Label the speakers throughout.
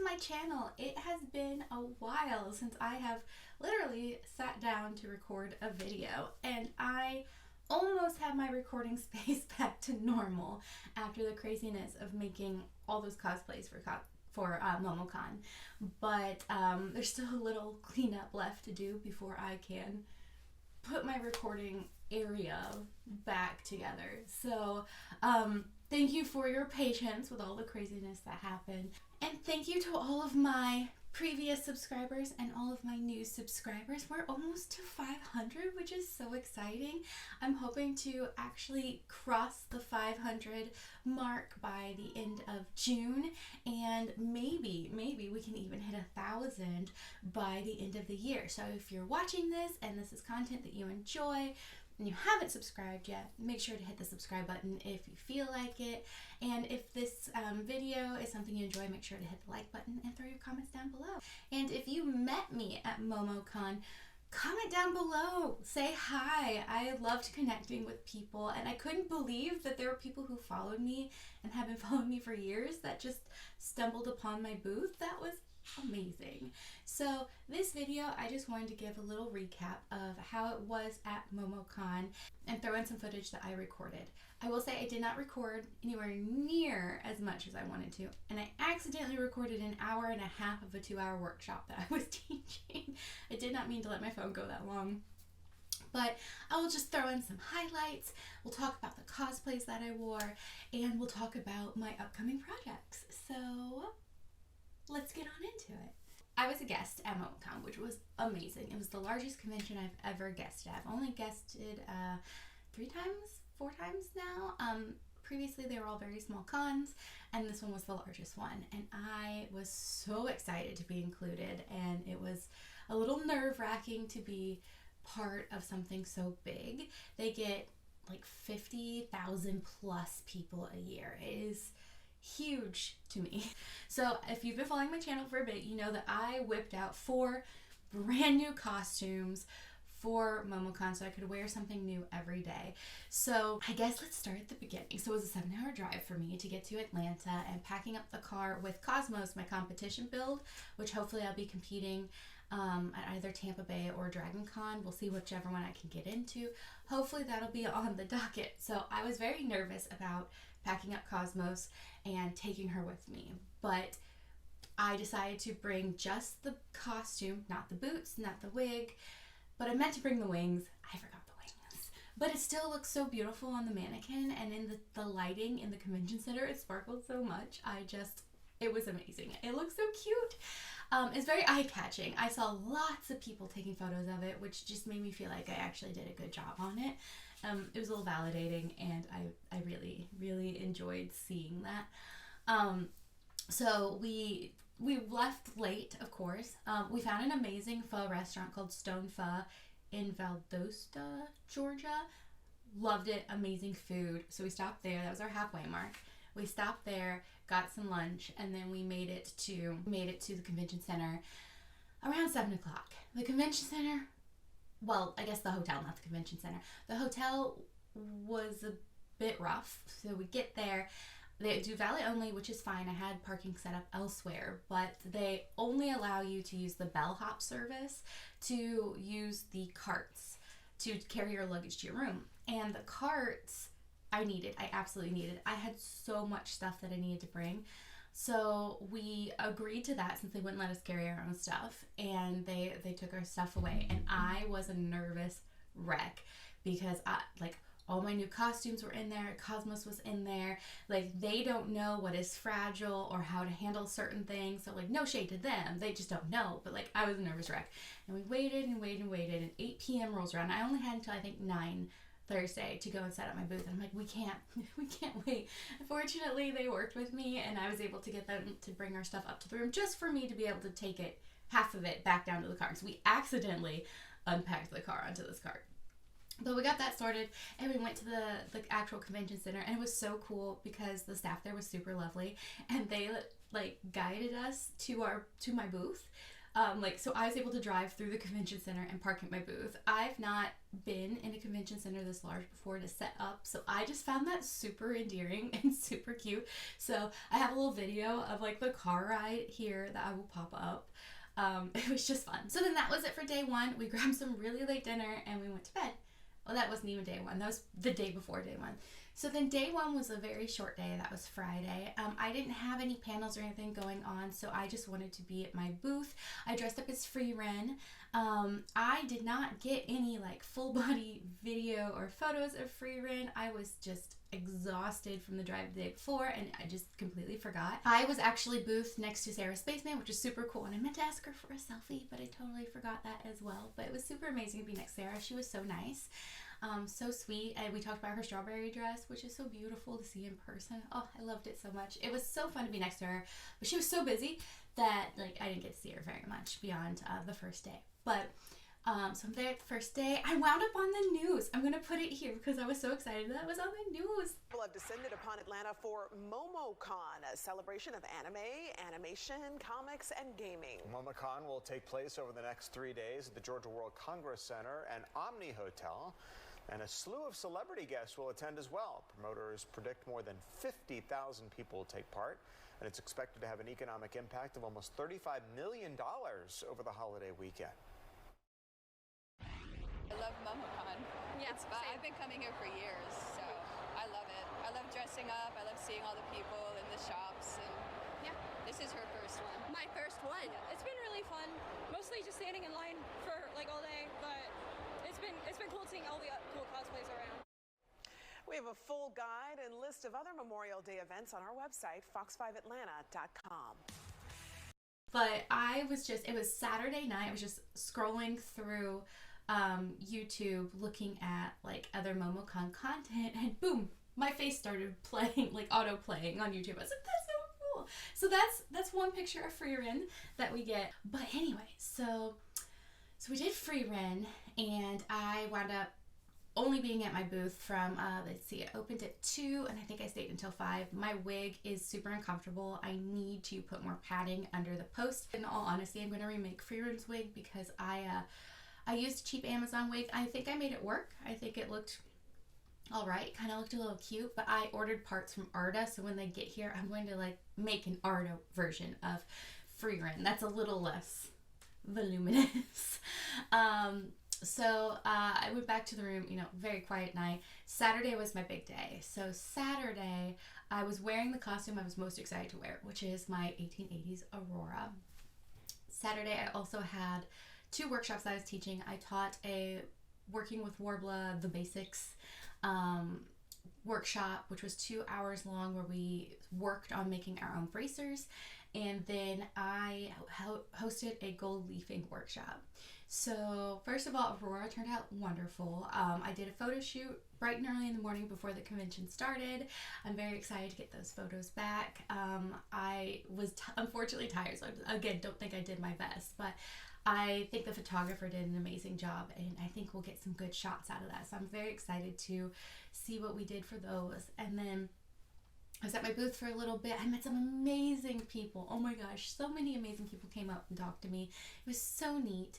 Speaker 1: to my channel. It has been a while since I have literally sat down to record a video, and I almost have my recording space back to normal after the craziness of making all those cosplays for MomoCon. But there's still a little cleanup left to do before I can put my recording area back together. So thank you for your patience with all the craziness that happened, and thank you to all of my previous subscribers and all of my new subscribers. We're almost to 500, which is so exciting. I'm hoping to actually cross the 500 mark by the end of June, and maybe we can even hit 1,000 by the end of the year. So if you're watching this and this is content that you enjoy and you haven't subscribed yet, make sure to hit the subscribe button if you feel like it. And if this video is something you enjoy, make sure to hit the like button and throw your comments down below. And if you met me at MomoCon, comment down below, say hi. I loved connecting with people, and I couldn't believe that there were people who followed me and have been following me for years that just stumbled upon my booth. That was amazing. So this video, I just wanted to give a little recap of how it was at MomoCon and throw in some footage that I recorded. I will say I did not record anywhere near as much as I wanted to, and I accidentally recorded an hour and a half of a 2-hour workshop that I was teaching. I did not mean to let my phone go that long. But I will just throw in some highlights. We'll talk about the cosplays that I wore, and we'll talk about my upcoming projects. So let's get on into it. I was a guest at MomoCon, which was amazing. It was the largest convention I've ever guested at. I've only guested 4 times now. Previously they were all very small cons, and this one was the largest one. And I was so excited to be included, and it was a little nerve-wracking to be part of something so big. They get like 50,000 plus people a year. It is huge to me. So if you've been following my channel for a bit, you know that I whipped out 4 brand new costumes for MomoCon so I could wear something new every day. So I guess let's start at the beginning. So it was a 7-hour drive for me to get to Atlanta, and packing up the car with Cosmos, my competition build, which hopefully I'll be competing at either Tampa Bay or Dragon Con. We'll see whichever one I can get into. Hopefully that'll be on the docket. So I was very nervous about packing up Cosmos and taking her with me, but I decided to bring just the costume, not the boots, not the wig, but I meant to bring the wings. I forgot the wings, but it still looks so beautiful on the mannequin, and in the lighting in the convention center, it sparkled so much. It was amazing. It looks so cute. It's very eye-catching. I saw lots of people taking photos of it, which just made me feel like I actually did a good job on it. It was a little validating, and I really, really enjoyed seeing that. So we left late, of course. We found an amazing pho restaurant called Stone Pho in Valdosta, Georgia. Loved it. Amazing food. So we stopped there. That was our halfway mark. We stopped there, got some lunch, and then we made it to the convention center around 7 o'clock. The convention center, well, I guess the hotel, not the convention center. The hotel was a bit rough. So we get there. They do valet only, which is fine. I had parking set up elsewhere, but they only allow you to use the bellhop service to use the carts to carry your luggage to your room. And the carts I absolutely needed. I had so much stuff that I needed to bring. So we agreed to that since they wouldn't let us carry our own stuff, and they took our stuff away. And I was a nervous wreck because all my new costumes were in there. Cosmos was in there. They don't know what is fragile or how to handle certain things. So no shade to them. They just don't know. But I was a nervous wreck. And we waited and waited and waited, and 8 p.m. rolls around. I only had until I think 9 Thursday to go and set up my booth. And I'm like, we can't wait. Fortunately, they worked with me, and I was able to get them to bring our stuff up to the room just for me to be able to take it, half of it, back down to the car. So we accidentally unpacked the car onto this cart. But we got that sorted, and we went to the actual convention center, and it was so cool because the staff there was super lovely, and they guided us to my booth. So I was able to drive through the convention center and park at my booth. I've not been in a convention center this large before to set up, so I just found that super endearing and super cute. So I have a little video of like the car ride here that I will pop up. It was just fun. So then that was it for day one. We grabbed some really late dinner and we went to bed. Well, that wasn't even day one. That was the day before day one. So then day one was a very short day. That was Friday. I didn't have any panels or anything going on, so I just wanted to be at my booth. I dressed up as Free Ren. I did not get any like full body video or photos of Free Ren. I was just exhausted from the drive the day before and I just completely forgot. I was actually booth next to Sarah Spaceman, which is super cool, and I meant to ask her for a selfie, but I totally forgot that as well. But it was super amazing to be next to Sarah. She was so nice. So sweet. And we talked about her strawberry dress, which is so beautiful to see in person. Oh, I loved it so much. It was so fun to be next to her, but she was so busy that like I didn't get to see her very much beyond the first day. But so I'm there at the first day. I wound up on the news. I'm gonna put it here because I was so excited that it was on the news.
Speaker 2: People have descended upon Atlanta for MomoCon, a celebration of anime, animation, comics, and gaming.
Speaker 3: MomoCon will take place over the next 3 days at the Georgia World Congress Center and Omni Hotel. And a slew of celebrity guests will attend as well. Promoters predict more than 50,000 people will take part, and it's expected to have an economic impact of almost $35 million over the holiday weekend.
Speaker 4: I love MomoCon. Yeah, it's fun. I've been coming here for years, so I love it. I love dressing up. I love seeing all the people in the shops, and yeah, this is her first one.
Speaker 5: My first one. Yeah. It's been really fun. Mostly just standing in line for like all day, but it's been cool seeing all the cool cosplays around.
Speaker 2: We have a full guide and list of other Memorial Day events on our website, fox5atlanta.com.
Speaker 1: But it was Saturday night. I was just scrolling through YouTube looking at like other MomoCon content, and boom, my face started playing, like auto playing on YouTube. I was like, that's so cool. So that's one picture of Free Ren that we get. But anyway, so we did Free Ren, and I wound up only being at my booth from let's see, it opened at 2 and I think I stayed until 5. My wig is super uncomfortable. I need to put more padding under the post. In all honesty, I'm going to remake Free Ren's wig because I used a cheap Amazon wig. I think I made it work. I think it looked all right. Kind of looked a little cute, but I ordered parts from Arda, so when they get here, I'm going to like make an Arda version of Free Ren. That's a little less voluminous. So I went back to the room, very quiet night. Saturday was my big day. So Saturday, I was wearing the costume I was most excited to wear, which is my 1880s Aurora. Saturday, I also had 2 workshops I was teaching. I taught a Working with Warbler, the Basics workshop, which was 2 hours long, where we worked on making our own bracers. And then I hosted a gold leafing workshop. So first of all, Aurora turned out wonderful. I did a photo shoot bright and early in the morning before the convention started. I'm very excited to get those photos back. I was unfortunately tired, so again, don't think I did my best, but I think the photographer did an amazing job, and I think we'll get some good shots out of that. So I'm very excited to see what we did for those. And then I was at my booth for a little bit. I met some amazing people. Oh my gosh, so many amazing people came up and talked to me. It was so neat.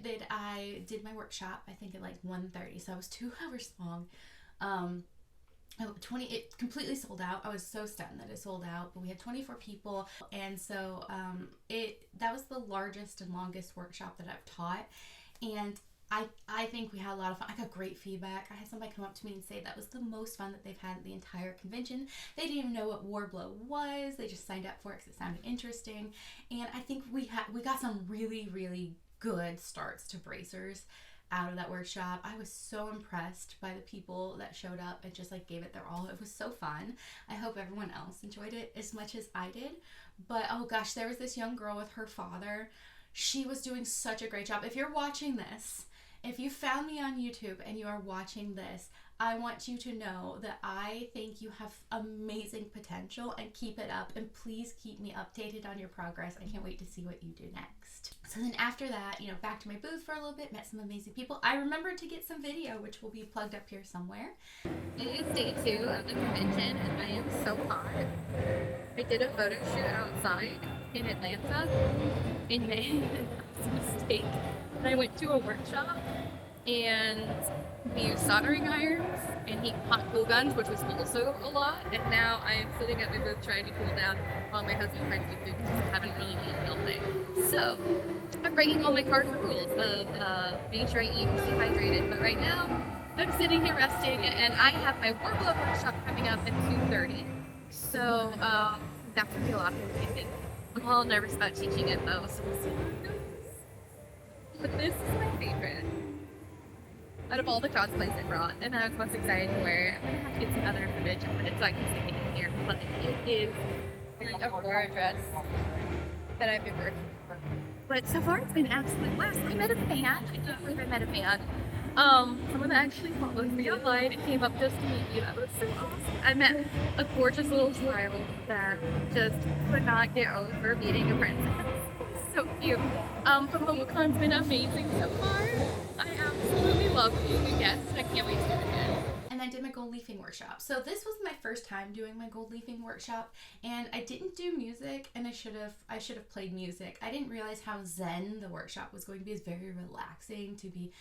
Speaker 1: That I did my workshop, I think at like 1:30, so it was 2 hours long. It completely sold out. I was so stunned that it sold out, but we had 24 people, and so that was the largest and longest workshop that I've taught, and I think we had a lot of fun. I got great feedback. I had somebody come up to me and say that was the most fun that they've had the entire convention. They didn't even know what Warblow was. They just signed up for it because it sounded interesting. And I think we got some really, really good starts to bracers out of that workshop. I was so impressed by the people that showed up and just like gave it their all. It was so fun. I hope everyone else enjoyed it as much as I did. But oh gosh, there was this young girl with her father. She was doing such a great job. If you're watching this, if you found me on YouTube and you are watching this, I want you to know that I think you have amazing potential, and keep it up, and please keep me updated on your progress. I can't wait to see what you do next. So then after that, you know, back to my booth for a little bit, met some amazing people. I remembered to get some video, which will be plugged up here somewhere.
Speaker 6: It is day 2 of the convention and I am so hot. I did a photo shoot outside in Atlanta in May. That was a mistake. And I went to a workshop and we used soldering irons and heat hot glue guns, which was also a lot. And now I'm sitting at my booth trying to cool down while my husband trying to do food because I haven't really eaten all day. So I'm breaking all my cardinal rules of making sure I eat and stay hydrated. But right now I'm sitting here resting and I have my warm up workshop coming up at 2:30. So that's gonna be a lot of fun. I'm a little nervous about teaching it though, so we'll see how it goes. But this is my favorite out of all the cosplays I brought, and I was most excited to wear it. I'm gonna have to get some other footage of it so I can stick it in here, but it is a Aurora dress that I've been working for. But so far it's been an absolute blast. I met a fan. I can't believe I met a fan. Someone that actually followed me online and came up just to meet me. That was so awesome. I met a gorgeous little child that just could not get over meeting a princess. So cute. But MomoCon's been amazing so far. I absolutely love being a guest. I can't wait to do it again.
Speaker 1: And I did my gold leafing workshop. So this was my first time doing my gold leafing workshop, and I didn't do music, and I should have played music. I didn't realize how zen the workshop was going to be. It's very relaxing to be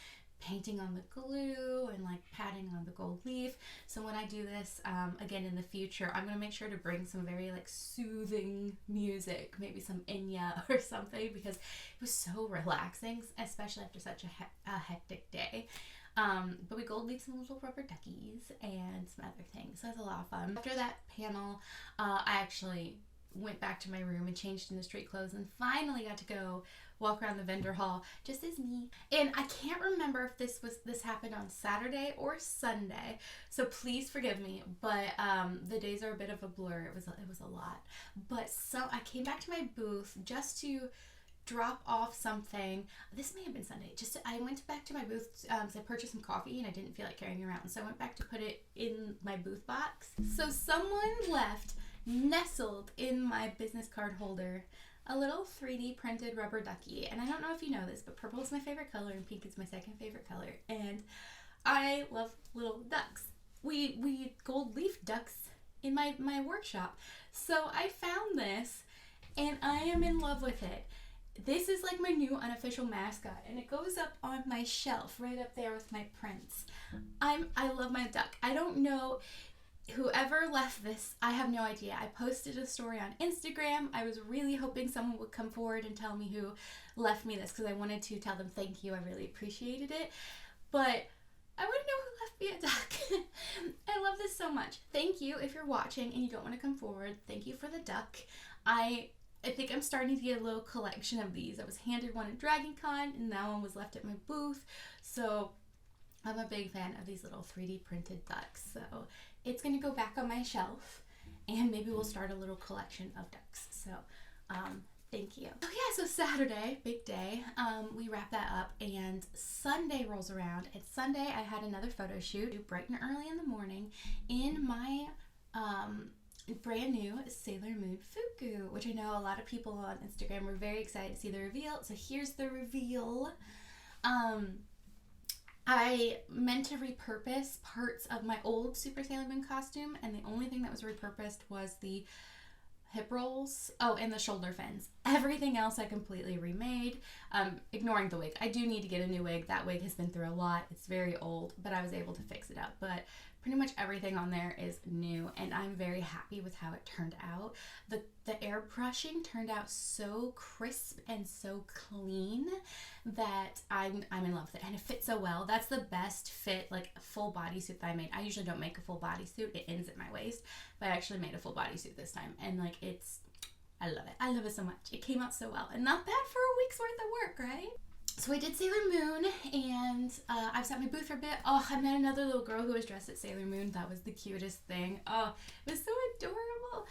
Speaker 1: painting on the glue and like patting on the gold leaf. So when I do this again in the future, I'm gonna make sure to bring some very like soothing music, maybe some Enya or something, because it was so relaxing, especially after such a hectic day. But we gold leafed some little rubber duckies and some other things, so it was a lot of fun. After that panel, I actually went back to my room and changed into street clothes and finally got to go walk around the vendor hall just as me. And I can't remember if this happened on Saturday or Sunday, so please forgive me, but the days are a bit of a blur. It was a lot. But so I came back to my booth just to drop off something. This may have been Sunday. I went back to my booth because I purchased some coffee and I didn't feel like carrying it around, so I went back to put it in my booth box. So someone left, nestled in my business card holder, a little 3D printed rubber ducky. And I don't know if you know this, but purple is my favorite color and pink is my second favorite color. And I love little ducks. We gold leaf ducks in my workshop. So I found this and I am in love with it. This is like my new unofficial mascot, and it goes up on my shelf right up there with my prints. I love my duck. I don't know whoever left this. I have no idea. I posted a story on Instagram. I was really hoping someone would come forward and tell me who left me this, because I wanted to tell them thank you. I really appreciated it, but I wouldn't know who left me a duck. I love this so much. Thank you if you're watching and you don't want to come forward. Thank you for the duck. I think I'm starting to get a little collection of these. I was handed one at Dragon Con and that one was left at my booth. So I'm a big fan of these little 3D printed ducks. So it's going to go back on my shelf and maybe we'll start a little collection of ducks. So thank you. Oh yeah, so Saturday, big day. We wrap that up and Sunday rolls around. And Sunday I had another photo shoot bright and early in the morning in my brand new Sailor Moon Fuku, which I know a lot of people on Instagram were very excited to see the reveal. So here's the reveal. I meant to repurpose parts of my old Super Sailor Moon costume, and the only thing that was repurposed was the hip rolls, and the shoulder fins. Everything else I completely remade, ignoring the wig. I do need to get a new wig. That wig has been through a lot. It's very old, but I was able to fix it up. But pretty much everything on there is new, and I'm very happy with how it turned out. The airbrushing turned out so crisp and so clean that I'm in love with it, and it fits so well. That's the best fit, like full bodysuit that I made. I usually don't make a full bodysuit. It ends at my waist, but I actually made a full bodysuit this time, and like I love it. I love it so much. It came out so well, and not bad for a week's worth of work, right? So I did Sailor Moon, and I was at my booth for a bit. Oh, I met another little girl who was dressed as Sailor Moon. That was the cutest thing. Oh, it was so adorable.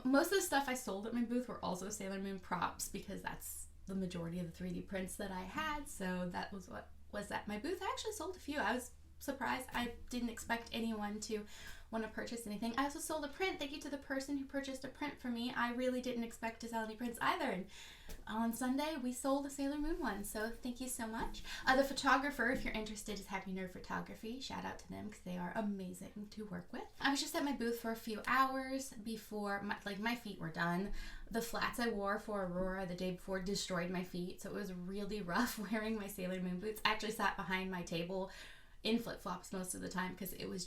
Speaker 1: Most of the stuff I sold at my booth were also Sailor Moon props, because that's the majority of the 3D prints that I had. So that was what was at my booth. I actually sold a few. I was surprised. I didn't expect anyone to want to purchase anything. I also sold a print. Thank you to the person who purchased a print for me. I really didn't expect to sell any prints either. And on Sunday, we sold a Sailor Moon one, so thank you so much. The photographer, if you're interested, is Happy Nerd Photography. Shout out to them because they are amazing to work with. I was just at my booth for a few hours before my feet were done. The flats I wore for Aurora the day before destroyed my feet, so it was really rough wearing my Sailor Moon boots. I actually sat behind my table in flip-flops most of the time because it was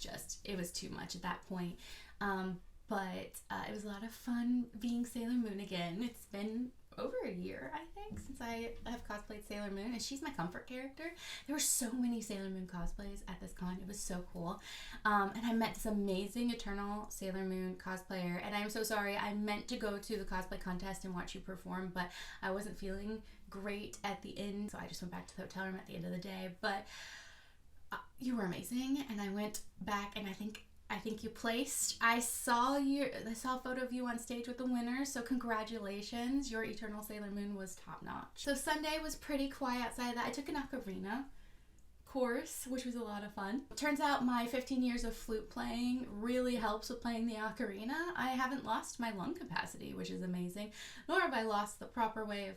Speaker 1: too much at that point. But it was a lot of fun being Sailor Moon again. It's been over a year, I think, since I have cosplayed Sailor Moon, and she's my comfort character. There were so many Sailor Moon cosplays at this con. It was so cool. And I met this amazing Eternal Sailor Moon cosplayer, and I'm so sorry. I meant to go to the cosplay contest and watch you perform, but I wasn't feeling great at the end, so I just went back to the hotel room at the end of the day. But you were amazing, and I went back, and I think you placed. I saw a photo of you on stage with the winner, so congratulations. Your Eternal Sailor Moon was top notch. So Sunday was pretty quiet outside of that. I took an ocarina course, which was a lot of fun. Turns out my 15 years of flute playing really helps with playing the ocarina. I haven't lost my lung capacity, which is amazing, nor have I lost the proper way of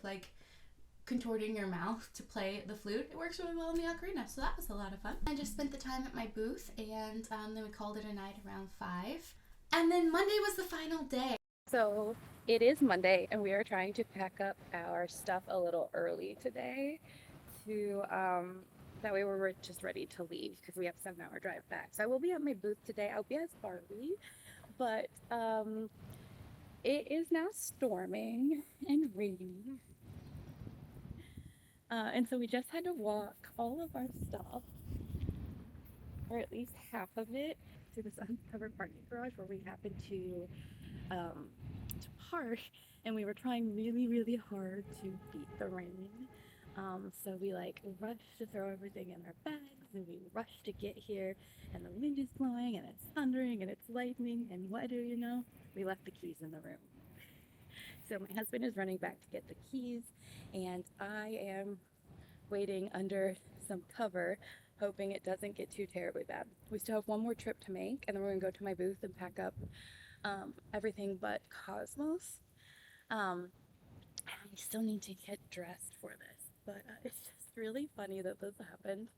Speaker 1: contorting your mouth to play the flute. It works really well in the ocarina, so that was a lot of fun. I just spent the time at my booth, and then we called it a night around 5. And then Monday was the final day.
Speaker 6: So it is Monday, and we are trying to pack up our stuff a little early today to that way we're just ready to leave because we have a 7-hour drive back. So I will be at my booth today. I'll be as Barbie, but it is now storming and raining. And so we just had to walk all of our stuff, or at least half of it, to this uncovered parking garage where we happened to park, and we were trying really, really hard to beat the rain. So we rushed to throw everything in our bags, and we rushed to get here, and the wind is blowing, and it's thundering, and it's lightning, and what do you know? We left the keys in the room. So my husband is running back to get the keys, and I am waiting under some cover, hoping it doesn't get too terribly bad. We still have one more trip to make, and then we're gonna go to my booth and pack up everything but Cosmos. I still need to get dressed for this, but it's just really funny that this happened.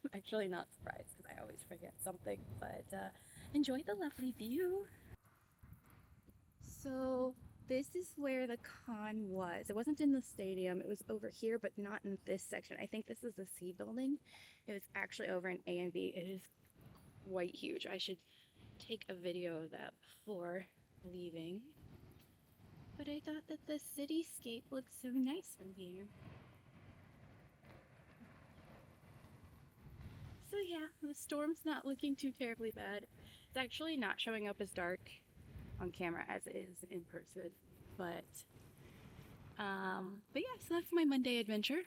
Speaker 6: I'm actually not surprised because I always forget something, but enjoy the lovely view. So this is where the con was. It wasn't in the stadium. It was over here, but not in this section. I think this is the C building. It was actually over in A and B. It is quite huge. I should take a video of that before leaving. But I thought that the cityscape looked so nice from here. So yeah, the storm's not looking too terribly bad. It's actually not showing up as dark on camera as it is in person, but yeah, so that's my Monday adventure.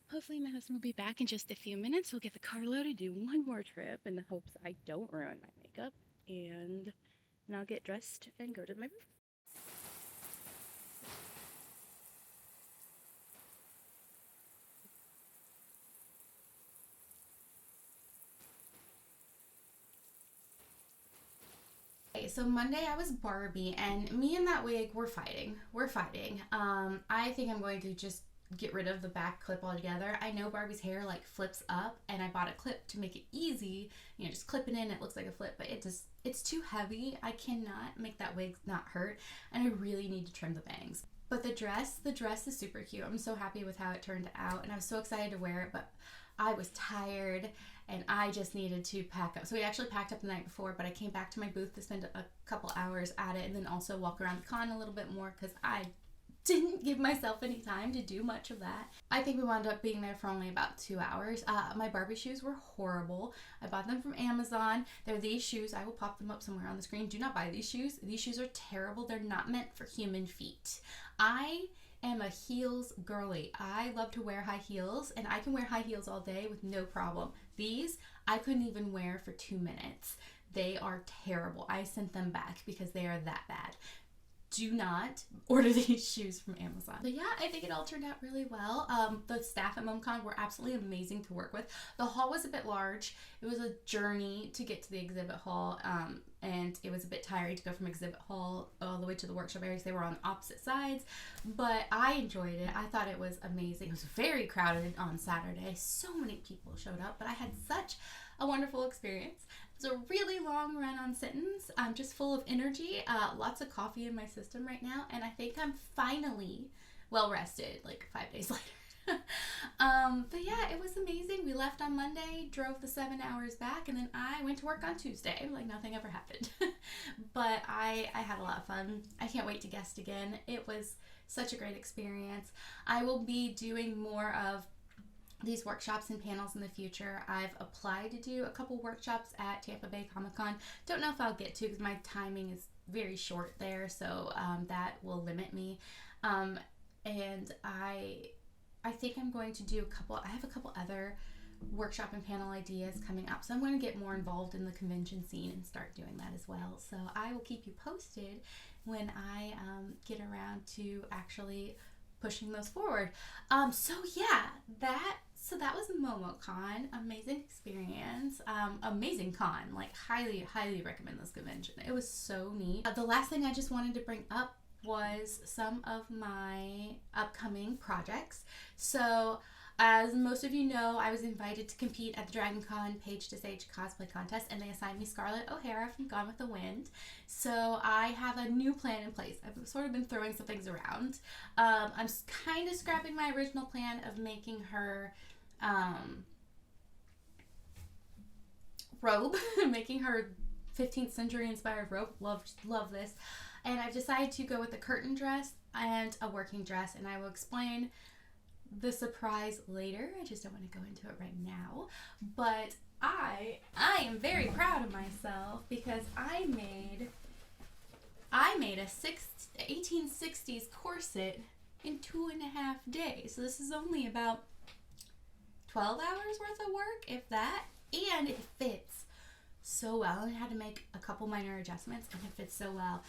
Speaker 6: Hopefully my husband will be back in just a few minutes. We'll get the car loaded, do one more trip in the hopes I don't ruin my makeup, and then I'll get dressed and go to my room.
Speaker 1: So Monday I was Barbie, and me and that wig, we're fighting. I think I'm going to just get rid of the back clip altogether. I know Barbie's hair flips up, and I bought a clip to make it easy, just clip it in, it looks like a flip, but it's too heavy. I cannot make that wig not hurt, and I really need to trim the bangs. But the dress is super cute. I'm so happy with how it turned out, and I was so excited to wear it, but I was tired and I just needed to pack up. So we actually packed up the night before, but I came back to my booth to spend a couple hours at it and then also walk around the con a little bit more because I didn't give myself any time to do much of that. I think we wound up being there for only about 2 hours. My Barbie shoes were horrible. I bought them from Amazon. They're these shoes. I will pop them up somewhere on the screen. Do not buy these shoes. These shoes are terrible. They're not meant for human feet. I am a heels girly. I love to wear high heels, and I can wear high heels all day with no problem. These I couldn't even wear for 2 minutes. They are terrible. I sent them back because they are that bad. do not order these shoes from Amazon. But yeah, I think it all turned out really well. The staff at MomoCon were absolutely amazing to work with. The hall was a bit large. It was a journey to get to the exhibit hall, and it was a bit tiring to go from exhibit hall all the way to the workshop areas. They were on opposite sides, but I enjoyed it. I thought it was amazing. It was very crowded on Saturday. So many people showed up, but I had such a wonderful experience. It was a really long run on Sittins. I'm just full of energy, lots of coffee in my system right now, and I think I'm finally well rested, like 5 days later. But yeah, it was amazing. We left on Monday, drove the 7 hours back, and then I went to work on Tuesday like nothing ever happened. But I had a lot of fun. I can't wait to guest again. It was such a great experience. I will be doing more of these workshops and panels in the future. I've applied to do a couple workshops at Tampa Bay Comic-Con. Don't know if I'll get to because my timing is very short there, so that will limit me. And I think I'm going to do I have a couple other workshop and panel ideas coming up, so I'm going to get more involved in the convention scene and start doing that as well. So I will keep you posted when I get around to actually pushing those forward. So yeah, that was MomoCon. Amazing experience. Amazing con. Like highly recommend this convention. It was so neat. The last thing I just wanted to bring up was some of my upcoming projects. So as most of you know, I was invited to compete at the DragonCon Page to Sage cosplay contest, and they assigned me Scarlett O'Hara from Gone with the Wind. So I have a new plan in place. I've sort of been throwing some things around. I'm kind of scrapping my original plan of making her robe, making her 15th century inspired robe. Love this. And I've decided to go with a curtain dress and a working dress, and I will explain the surprise later. I just don't want to go into it right now. But I am very proud of myself because I made a 1860s corset in 2.5 days. So this is only about 12 hours worth of work, if that, and it fits so well. I had to make a couple minor adjustments, and it fits so well.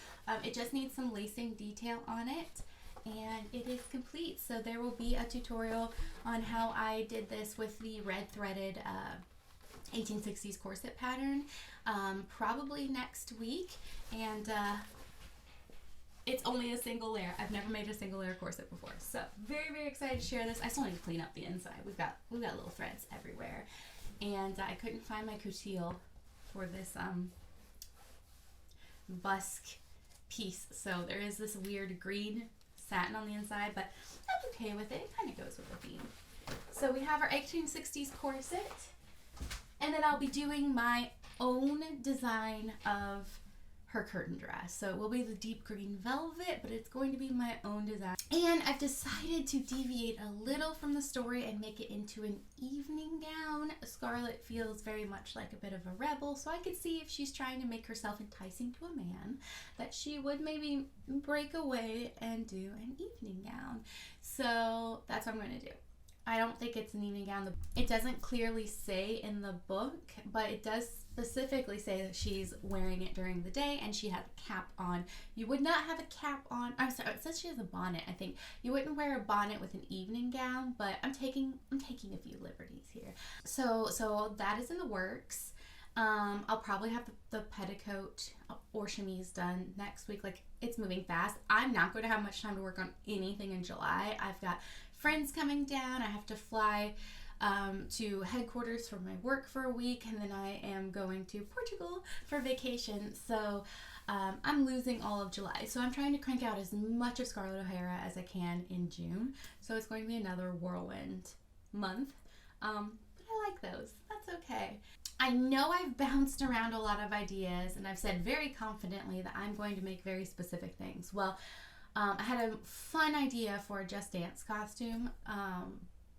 Speaker 1: It just needs some lacing detail on it, and it is complete. So there will be a tutorial on how I did this with the red threaded 1860s corset pattern, probably next week, and it's only a single layer. I've never made a single layer corset before, so very excited to share this. I still need to clean up the inside. We've got little threads everywhere, and I couldn't find my coutil for this busk piece, so there is this weird green satin on the inside, but I'm okay with it. It kind of goes with the theme. So we have our 1860s corset, and then I'll be doing my own design of her curtain dress. So it will be the deep green velvet, but it's going to be my own design. And I've decided to deviate a little from the story and make it into an evening gown. Scarlett feels very much like a bit of a rebel, so I could see if she's trying to make herself enticing to a man, that she would maybe break away and do an evening gown. So that's what I'm going to do. I don't think it's an evening gown. It doesn't clearly say in the book, but it does specifically say that she's wearing it during the day and she has a cap on. You would not have a cap on. I'm sorry, it says she has a bonnet. I think you wouldn't wear a bonnet with an evening gown, but I'm taking a few liberties here. So that is in the works. I'll probably have the petticoat or chemise done next week. Like, it's moving fast. I'm not going to have much time to work on anything in July. I've got friends coming down. I have to fly to headquarters for my work for a week, and then I am going to Portugal for vacation. So I'm losing all of July. So I'm trying to crank out as much of Scarlett O'Hara as I can in June. So it's going to be another whirlwind month. But I like those. That's okay. I know I've bounced around a lot of ideas, and I've said very confidently that I'm going to make very specific things. Well, I had a fun idea for a Just Dance costume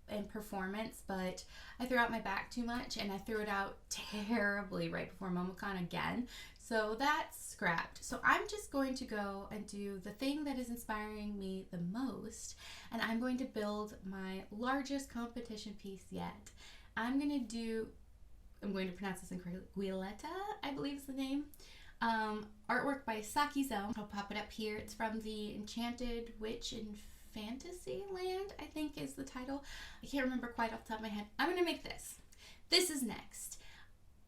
Speaker 1: and performance, but I threw out my back too much, and I threw it out terribly right before MomoCon again. So that's scrapped. So I'm just going to go and do the thing that is inspiring me the most, and I'm going to build my largest competition piece yet. I'm going to pronounce this incorrectly, Guiletta, I believe is the name. Artwork by Saki Zone. I'll pop it up here. It's from the Enchanted Witch in Fantasyland, I think is the title. I can't remember quite off the top of my head. I'm gonna make this. This is next.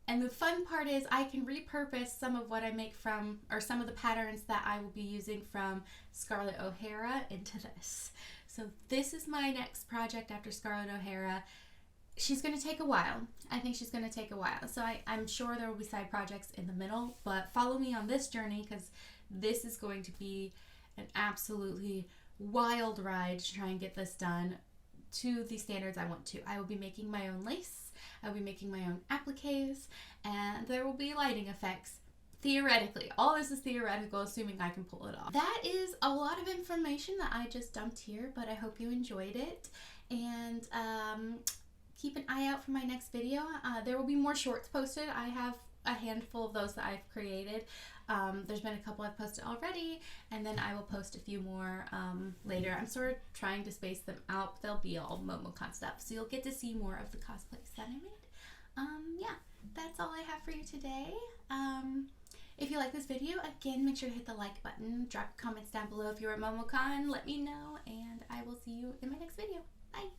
Speaker 1: And the fun part is I can repurpose some of what I make from, or some of the patterns that I will be using from Scarlett O'Hara into this. So this is my next project after Scarlett O'Hara. She's going to take a while. I think she's going to take a while. So I'm sure there will be side projects in the middle, but follow me on this journey because this is going to be an absolutely wild ride to try and get this done to the standards I want to. I will be making my own lace. I'll be making my own appliques, and there will be lighting effects. Theoretically. All this is theoretical, assuming I can pull it off. That is a lot of information that I just dumped here, but I hope you enjoyed it. And keep an eye out for my next video. There will be more shorts posted. I have a handful of those that I've created. There's been a couple I've posted already, and then I will post a few more later. I'm sort of trying to space them out. They'll be all MomoCon stuff, so you'll get to see more of the cosplays that I made. Yeah, that's all I have for you today. If you like this video, again, make sure to hit the like button. Drop comments down below if you're at MomoCon. Let me know, and I will see you in my next video. Bye!